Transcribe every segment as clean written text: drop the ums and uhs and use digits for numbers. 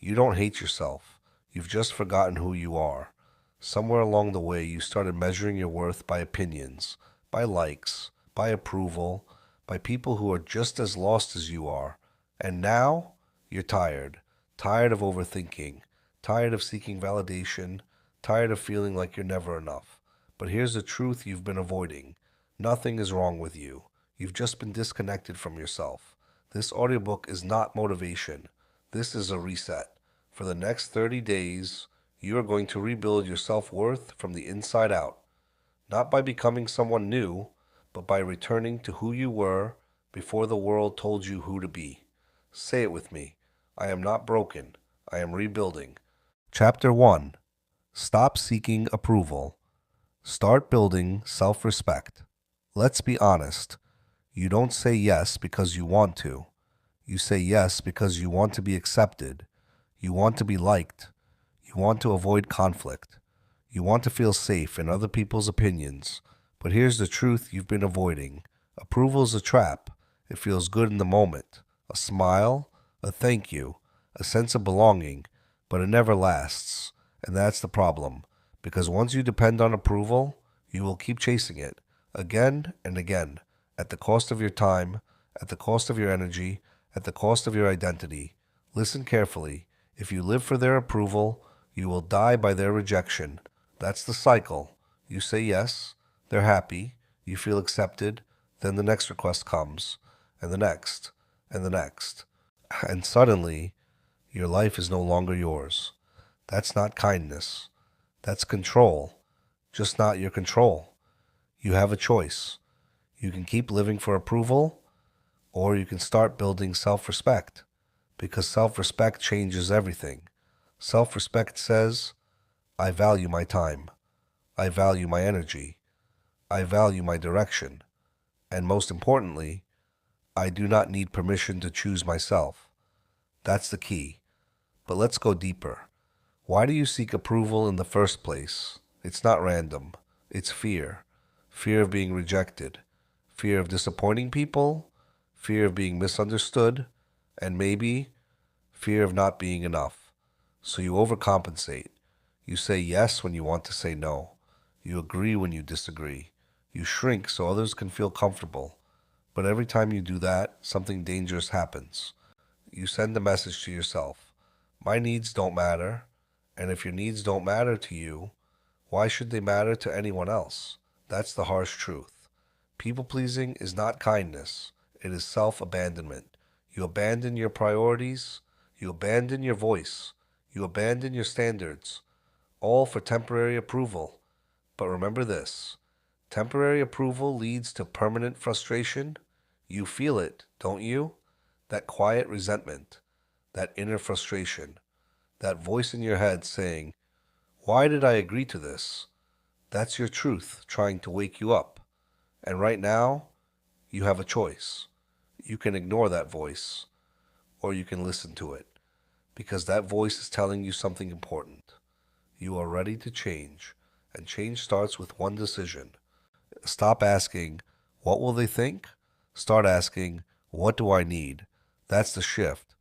You don't hate yourself. You've just forgotten who you are. Somewhere along the way, you started measuring your worth by opinions, by likes, by approval, by people who are just as lost as you are. And now, you're tired. Tired of overthinking. Tired of seeking validation. Tired of feeling like you're never enough. But here's the truth you've been avoiding. Nothing is wrong with you. You've just been disconnected from yourself. This audiobook is not motivation. This is a reset. For the next 30 days, you are going to rebuild your self-worth from the inside out. Not by becoming someone new, but by returning to who you were before the world told you who to be. Say it with me. I am not broken. I am rebuilding. Chapter 1. Stop seeking approval. Start building self-respect. Let's be honest. You don't say yes because you want to. You say yes because you want to be accepted. You want to be liked. You want to avoid conflict. You want to feel safe in other people's opinions. But here's the truth you've been avoiding. Approval is a trap. It feels good in the moment. A smile, a thank you, a sense of belonging, but it never lasts. And that's the problem. Because once you depend on approval, you will keep chasing it, again and again, at the cost of your time, at the cost of your energy, at the cost of your identity. Listen carefully. If you live for their approval, you will die by their rejection. That's the cycle. You say yes, they're happy, you feel accepted, then the next request comes, and the next, and the next. And suddenly, your life is no longer yours. That's not kindness. That's control, just not your control. You have a choice. You can keep living for approval, or you can start building self-respect, because self-respect changes everything. Self-respect says, I value my time. I value my energy. I value my direction. And most importantly, I do not need permission to choose myself. That's the key. But let's go deeper. Why do you seek approval in the first place? It's not random. It's fear. Fear of being rejected. Fear of disappointing people. Fear of being misunderstood. And maybe fear of not being enough. So you overcompensate. You say yes when you want to say no. You agree when you disagree. You shrink so others can feel comfortable. But every time you do that, something dangerous happens. You send a message to yourself. My needs don't matter. And if your needs don't matter to you, why should they matter to anyone else? That's the harsh truth. People-pleasing is not kindness. It is self-abandonment. You abandon your priorities. You abandon your voice. You abandon your standards. All for temporary approval. But remember this. Temporary approval leads to permanent frustration. You feel it, don't you? That quiet resentment. That inner frustration. That voice in your head saying, why did I agree to this? That's your truth trying to wake you up. And right now, you have a choice. You can ignore that voice, or you can listen to it, because that voice is telling you something important. You are ready to change, and change starts with one decision. Stop asking, what will they think? Start asking, what do I need? That's the shift.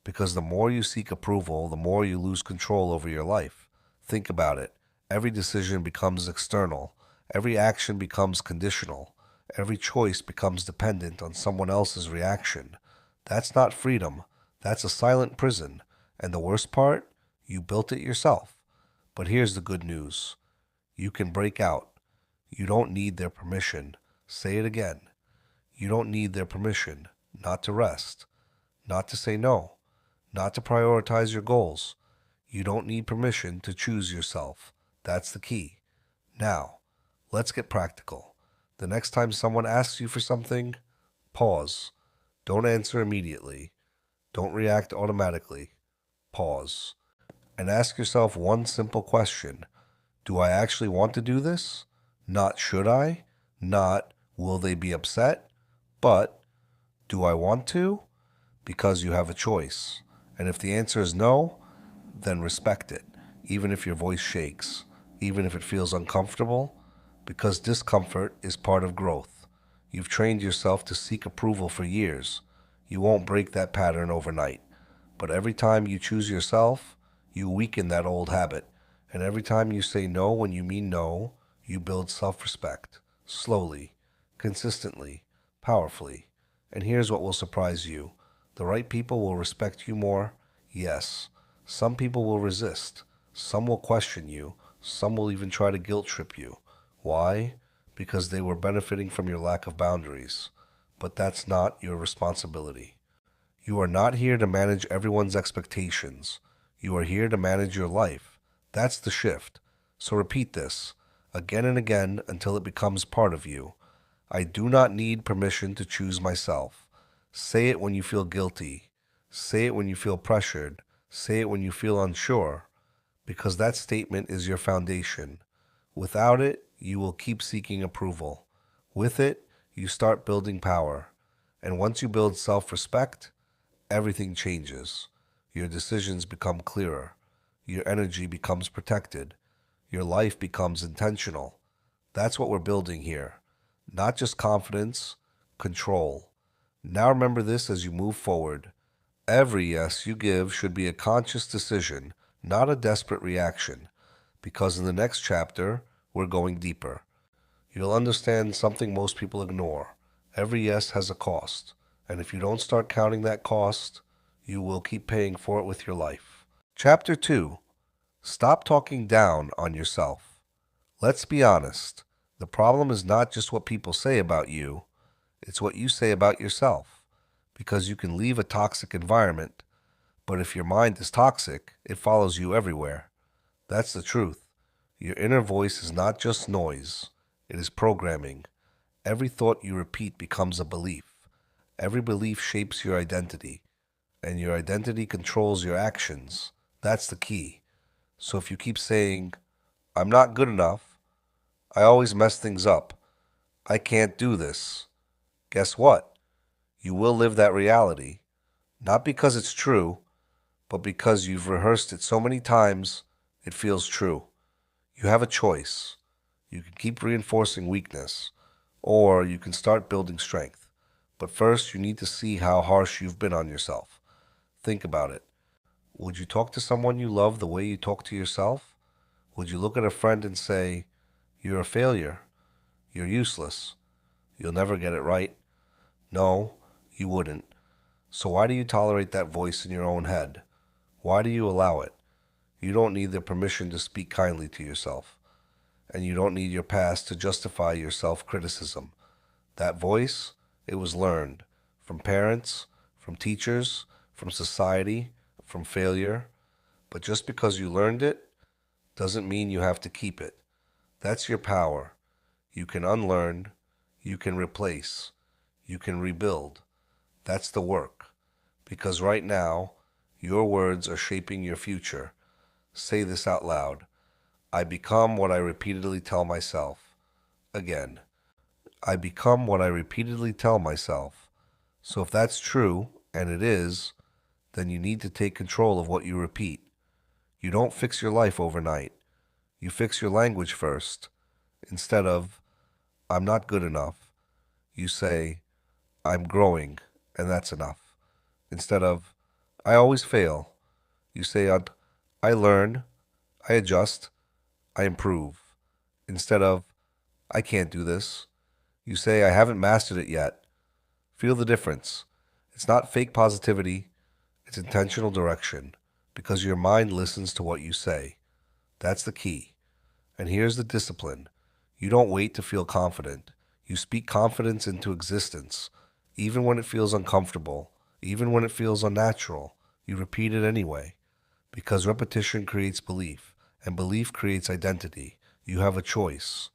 Because the more you seek approval, the more you lose control over your life. Think about it. Every decision becomes external. Every action becomes conditional. Every choice becomes dependent on someone else's reaction. That's not freedom. That's a silent prison. And the worst part? You built it yourself. But here's the good news. You can break out. You don't need their permission. Say it again. You don't need their permission not to rest, not to say no, not to prioritize your goals. You don't need permission to choose yourself. That's the key. Now, let's get practical. The next time someone asks you for something, pause. Don't answer immediately. Don't react automatically. Pause. And ask yourself one simple question. Do I actually want to do this? Not should I? Not will they be upset? But do I want to? Because you have a choice. And if the answer is no, then respect it, even if your voice shakes, even if it feels uncomfortable, because discomfort is part of growth. You've trained yourself to seek approval for years. You won't break that pattern overnight. But every time you choose yourself, you weaken that old habit. And every time you say no when you mean no, you build self-respect. Slowly, consistently, powerfully. And here's what will surprise you. The right people will respect you more. Yes. Some people will resist. Some will question you. Some will even try to guilt trip you. Why? Because they were benefiting from your lack of boundaries. But that's not your responsibility. You are not here to manage everyone's expectations. You are here to manage your life. That's the shift. So repeat this again and again until it becomes part of you. I do not need permission to choose myself. Say it when you feel guilty. Say it when you feel pressured. Say it when you feel unsure, because that statement is your foundation. Without it, you will keep seeking approval. With it, you start building power. And once you build self-respect, everything changes. Your decisions become clearer. Your energy becomes protected. Your life becomes intentional. That's what we're building here. Not just confidence, control. Now remember this as you move forward. Every yes you give should be a conscious decision, not a desperate reaction. Because in the next chapter, we're going deeper. You'll understand something most people ignore. Every yes has a cost. And if you don't start counting that cost, you will keep paying for it with your life. Chapter 2. Stop talking down on yourself. Let's be honest. The problem is not just what people say about you, it's what you say about yourself. Because you can leave a toxic environment, but if your mind is toxic, it follows you everywhere. That's the truth. Your inner voice is not just noise, it is programming. Every thought you repeat becomes a belief. Every belief shapes your identity, and your identity controls your actions. That's the key. So if you keep saying, I'm not good enough, I always mess things up, I can't do this, guess what? You will live that reality. Not because it's true, but because you've rehearsed it so many times, it feels true. You have a choice. You can keep reinforcing weakness, or you can start building strength. But first, you need to see how harsh you've been on yourself. Think about it. Would you talk to someone you love the way you talk to yourself? Would you look at a friend and say, you're a failure, you're useless, you'll never get it right? No, you wouldn't. So why do you tolerate that voice in your own head? Why do you allow it? You don't need the permission to speak kindly to yourself. And you don't need your past to justify your self-criticism. That voice, it was learned from parents, from teachers, from society, from failure. But just because you learned it doesn't mean you have to keep it. That's your power. You can unlearn, you can replace, you can rebuild. That's the work. Because right now, your words are shaping your future. Say this out loud. I become what I repeatedly tell myself. Again, I become what I repeatedly tell myself. So if that's true, and it is, then you need to take control of what you repeat. You don't fix your life overnight. You fix your language first. Instead of, I'm not good enough, you say, I'm growing, and that's enough. Instead of, I always fail, you say, I learn, I adjust, I improve. Instead of, I can't do this, you say, I haven't mastered it yet. Feel the difference. It's not fake positivity, it's intentional direction, because your mind listens to what you say. That's the key. And here's the discipline. You don't wait to feel confident. You speak confidence into existence. Even when it feels uncomfortable, even when it feels unnatural, you repeat it anyway. Because repetition creates belief, and belief creates identity. You have a choice.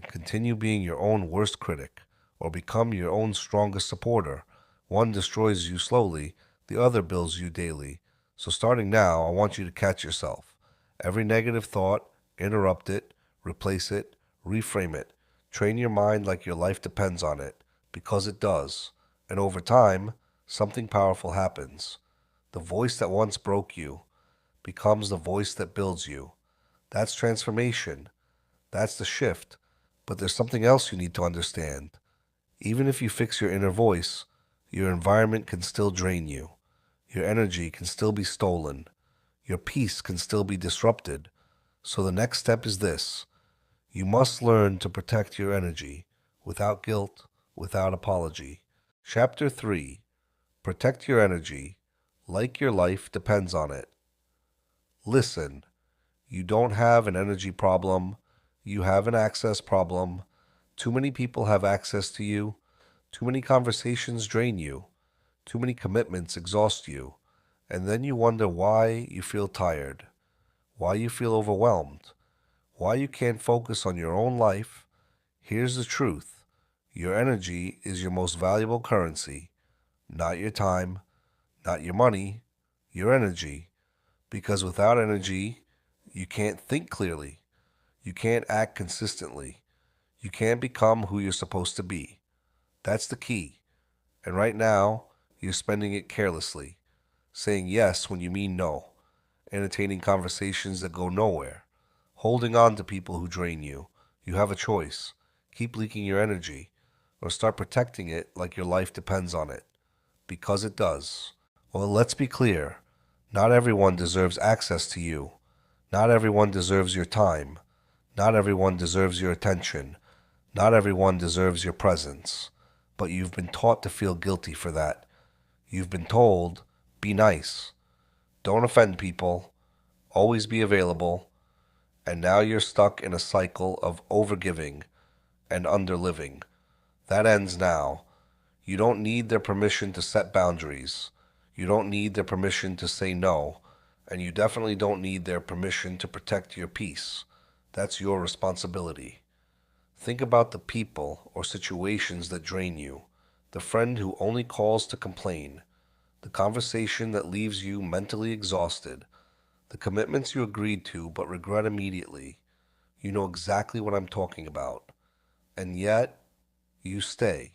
Continue being your own worst critic, or become your own strongest supporter. One destroys you slowly, the other builds you daily. So starting now, I want you to catch yourself. Every negative thought, interrupt it, replace it, reframe it. Train your mind like your life depends on it, because it does. And over time, something powerful happens. The voice that once broke you becomes the voice that builds you. That's transformation. That's the shift. But there's something else you need to understand. Even if you fix your inner voice, your environment can still drain you. Your energy can still be stolen. Your peace can still be disrupted. So the next step is this. You must learn to protect your energy without guilt, without apology. Chapter 3. Protect your energy like your life depends on it. Listen, you don't have an energy problem. You have an access problem. Too many people have access to you. Too many conversations drain you. Too many commitments exhaust you. And then you wonder why you feel tired, why you feel overwhelmed, why you can't focus on your own life. Here's the truth. Your energy is your most valuable currency, not your time, not your money, your energy. Because without energy, you can't think clearly. You can't act consistently. You can't become who you're supposed to be. That's the key. And right now, you're spending it carelessly, saying yes when you mean no, entertaining conversations that go nowhere, holding on to people who drain you. You have a choice. Keep leaking your energy, or start protecting it like your life depends on it. Because it does. Well, let's be clear. Not everyone deserves access to you. Not everyone deserves your time. Not everyone deserves your attention. Not everyone deserves your presence. But you've been taught to feel guilty for that. You've been told, be nice. Don't offend people. Always be available. And now you're stuck in a cycle of overgiving and underliving. That ends now. You don't need their permission to set boundaries. You don't need their permission to say no. And you definitely don't need their permission to protect your peace. That's your responsibility. Think about the people or situations that drain you. The friend who only calls to complain. The conversation that leaves you mentally exhausted. The commitments you agreed to but regret immediately. You know exactly what I'm talking about. And yet, you stay.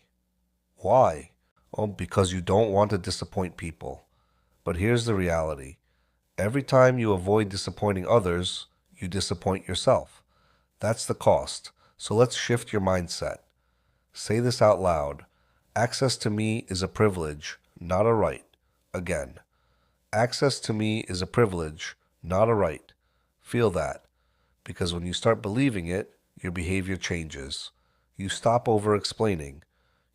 Why? Oh, because you don't want to disappoint people. But here's the reality. Every time you avoid disappointing others, you disappoint yourself. That's the cost. So let's shift your mindset. Say this out loud. Access to me is a privilege, not a right. Again. Access to me is a privilege, not a right. Feel that. Because when you start believing it, your behavior changes. You stop over-explaining.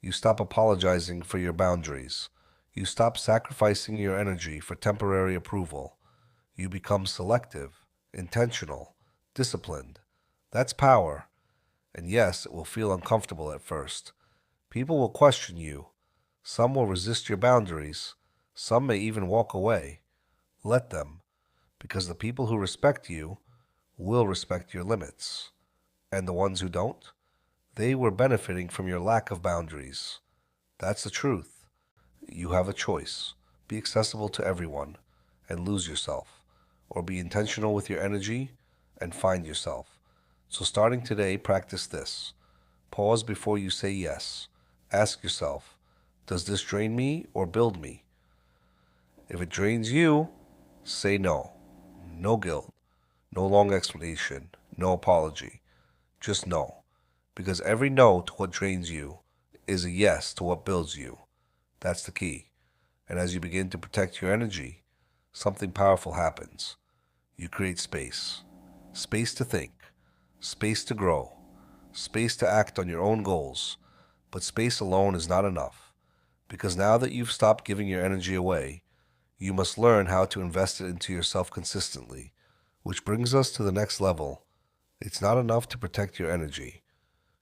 You stop apologizing for your boundaries. You stop sacrificing your energy for temporary approval. You become selective, intentional, disciplined. That's power. And yes, it will feel uncomfortable at first. People will question you. Some will resist your boundaries. Some may even walk away. Let them, because the people who respect you will respect your limits. And the ones who don't, they were benefiting from your lack of boundaries. That's the truth. You have a choice. Be accessible to everyone and lose yourself, or be intentional with your energy and find yourself. So starting today, practice this. Pause before you say yes. Ask yourself, does this drain me or build me? If it drains you, say no. No guilt. No long explanation. No apology. Just no. Because every no to what drains you is a yes to what builds you. That's the key. And as you begin to protect your energy, something powerful happens. You create space. Space to think. Space to grow. Space to act on your own goals. But space alone is not enough. Because now that you've stopped giving your energy away, you must learn how to invest it into yourself consistently. Which brings us to the next level. It's not enough to protect your energy.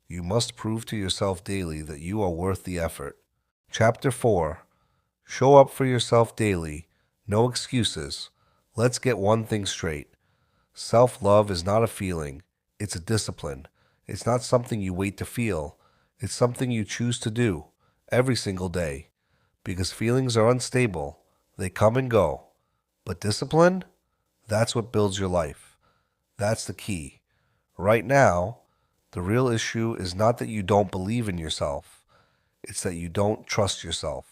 You must prove to yourself daily that you are worth the effort. Chapter 4. Show up for yourself daily. No excuses. Let's get one thing straight. Self-love is not a feeling. It's a discipline. It's not something you wait to feel. It's something you choose to do every single day. Because feelings are unstable. They come and go. But discipline? That's what builds your life. That's the key. Right now, the real issue is not that you don't believe in yourself. It's that you don't trust yourself.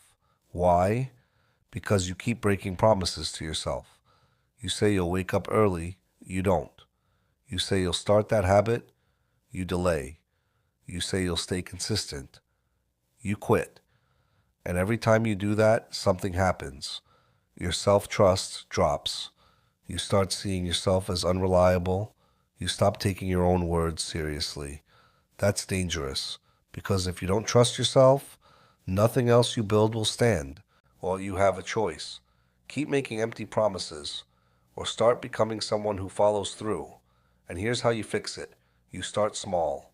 Why? Because you keep breaking promises to yourself. You say you'll wake up early. You don't. You say you'll start that habit. You delay. You say you'll stay consistent. You quit. And every time you do that, something happens. Your self-trust drops. You start seeing yourself as unreliable. You stop taking your own words seriously. That's dangerous, because if you don't trust yourself, nothing else you build will stand. Well, you have a choice. Keep making empty promises, or start becoming someone who follows through. And here's how you fix it. You start small.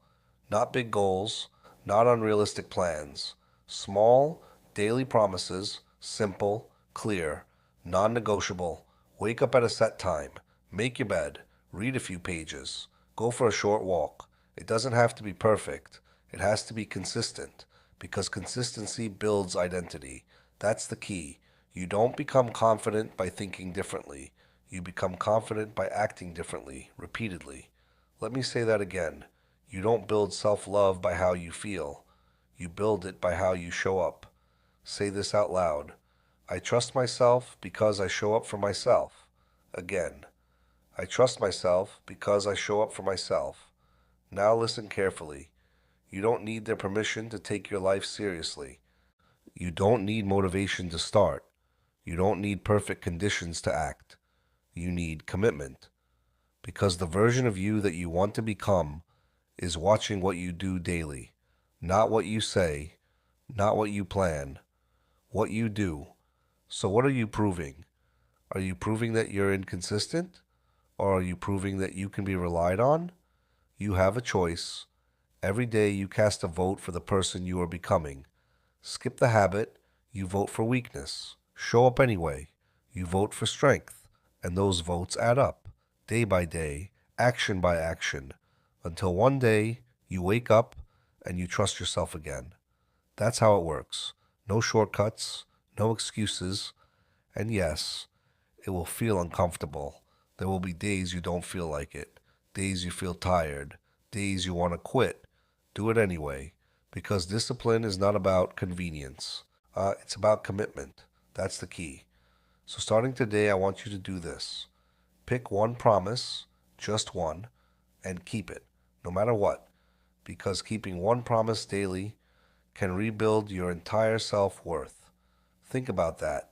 Not big goals, not unrealistic plans. Small, daily promises, simple, clear, non-negotiable. Wake up at a set time. Make your bed. Read a few pages. Go for a short walk. It doesn't have to be perfect. It has to be consistent, because consistency builds identity. That's the key. You don't become confident by thinking differently. You become confident by acting differently, repeatedly. Let me say that again. You don't build self-love by how you feel. You build it by how you show up. Say this out loud. I trust myself because I show up for myself. Again. I trust myself because I show up for myself. Now listen carefully. You don't need their permission to take your life seriously. You don't need motivation to start. You don't need perfect conditions to act. You need commitment. Because the version of you that you want to become is watching what you do daily. Not what you say, not what you plan, what you do. So what are you proving? Are you proving that you're inconsistent? Or are you proving that you can be relied on? You have a choice. Every day you cast a vote for the person you are becoming. Skip the habit, you vote for weakness. Show up anyway, you vote for strength. And those votes add up, day by day, action by action, until one day you wake up and you trust yourself again. That's how it works. No shortcuts, no excuses, and yes, it will feel uncomfortable. There will be days you don't feel like it, days you feel tired, days you want to quit. Do it anyway, because discipline is not about convenience. It's about commitment. That's the key. So starting today, I want you to do this. Pick one promise, just one, and keep it, no matter what, because keeping one promise daily can rebuild your entire self-worth. Think about that.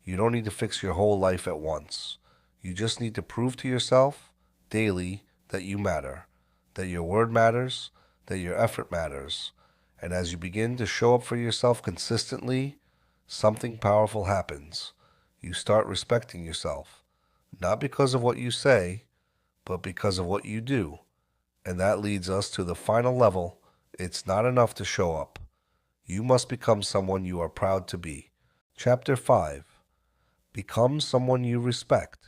You don't need to fix your whole life at once. You just need to prove to yourself daily that you matter, that your word matters, that your effort matters. And as you begin to show up for yourself consistently, something powerful happens. You start respecting yourself, not because of what you say, but because of what you do. And that leads us to the final level. It's not enough to show up. You must become someone you are proud to be. Chapter 5. Become someone you respect.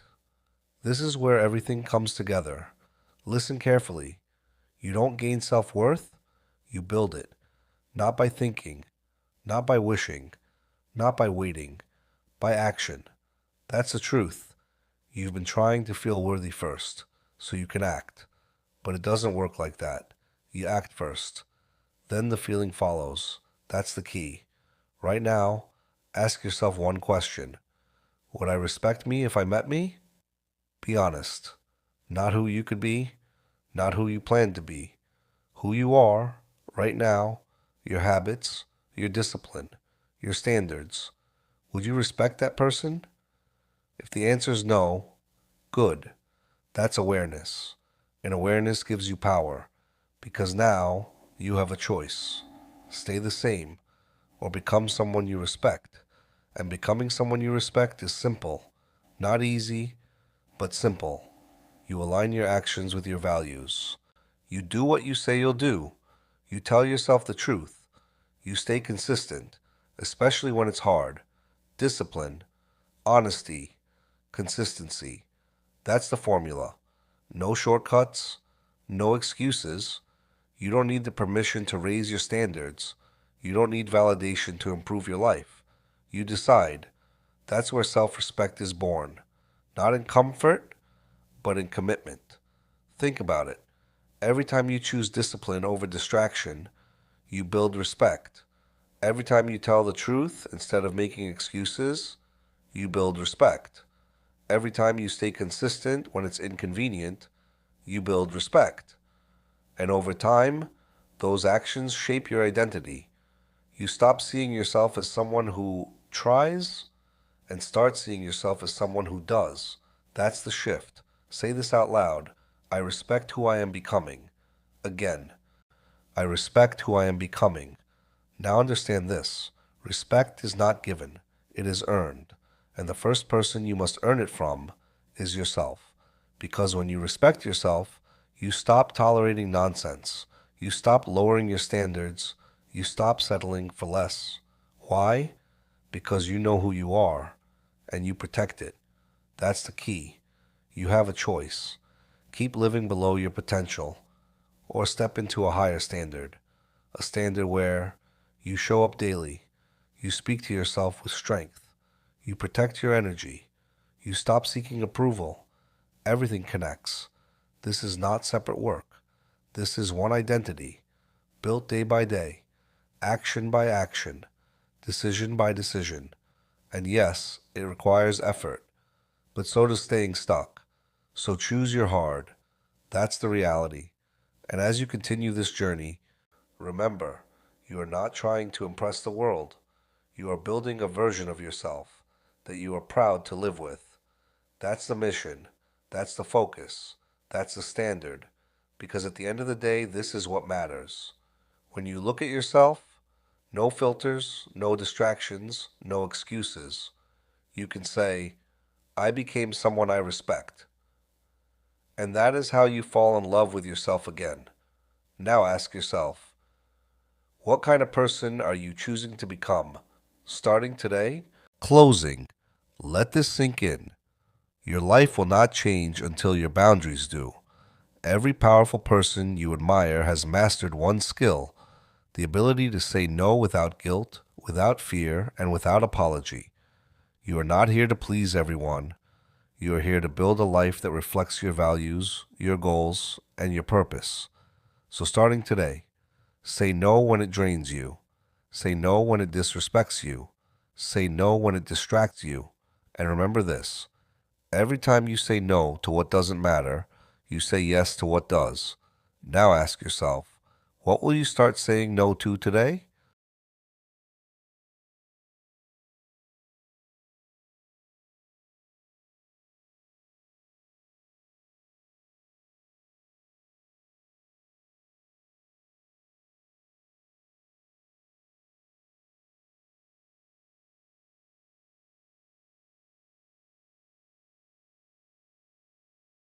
This is where everything comes together. Listen carefully. You don't gain self-worth, you build it. Not by thinking, not by wishing, not by waiting, by action. That's the truth. You've been trying to feel worthy first, so you can act. But it doesn't work like that. You act first. Then the feeling follows. That's the key. Right now, ask yourself one question. Would I respect me if I met me? Be honest. Not who you could be, not who you plan to be. Who you are, right now, your habits, your discipline, your standards. Would you respect that person? If the answer is no, good. That's awareness. And awareness gives you power, because now you have a choice. Stay the same, or become someone you respect. And becoming someone you respect is simple. Not easy, but simple. You align your actions with your values. You do what you say you'll do. You tell yourself the truth. You stay consistent, especially when it's hard. Discipline, honesty, consistency. That's the formula. No shortcuts, no excuses. You don't need the permission to raise your standards. You don't need validation to improve your life. You decide. That's where self-respect is born. Not in comfort, but in commitment. Think about it. Every time you choose discipline over distraction, you build respect. Every time you tell the truth instead of making excuses, you build respect. Every time you stay consistent when it's inconvenient, you build respect. And over time, those actions shape your identity. You stop seeing yourself as someone who tries and start seeing yourself as someone who does. That's the shift. Say this out loud. I respect who I am becoming. Again, I respect who I am becoming. Now understand this. Respect is not given. It is earned. And the first person you must earn it from is yourself. Because when you respect yourself, you stop tolerating nonsense. You stop lowering your standards. You stop settling for less. Why? Because you know who you are, and you protect it. That's the key. You have a choice. Keep living below your potential, or step into a higher standard. A standard where you show up daily. You speak to yourself with strength. You protect your energy. You stop seeking approval. Everything connects. This is not separate work. This is one identity, built day by day, action by action, decision by decision. And yes, it requires effort, but so does staying stuck. So choose your hard. That's the reality. And as you continue this journey, remember, you are not trying to impress the world. You are building a version of yourself that you are proud to live with. That's the mission. That's the focus. That's the standard. Because at the end of the day, this is what matters. When you look at yourself, no filters, no distractions, no excuses. You can say, I became someone I respect. And that is how you fall in love with yourself again. Now ask yourself, what kind of person are you choosing to become? Starting today? Closing. Let this sink in. Your life will not change until your boundaries do. Every powerful person you admire has mastered one skill, the ability to say no without guilt, without fear, and without apology. You are not here to please everyone. You are here to build a life that reflects your values, your goals, and your purpose. So starting today, say no when it drains you. Say no when it disrespects you. Say no when it distracts you. And remember this, every time you say no to what doesn't matter, you say yes to what does. Now ask yourself, what will you start saying no to today?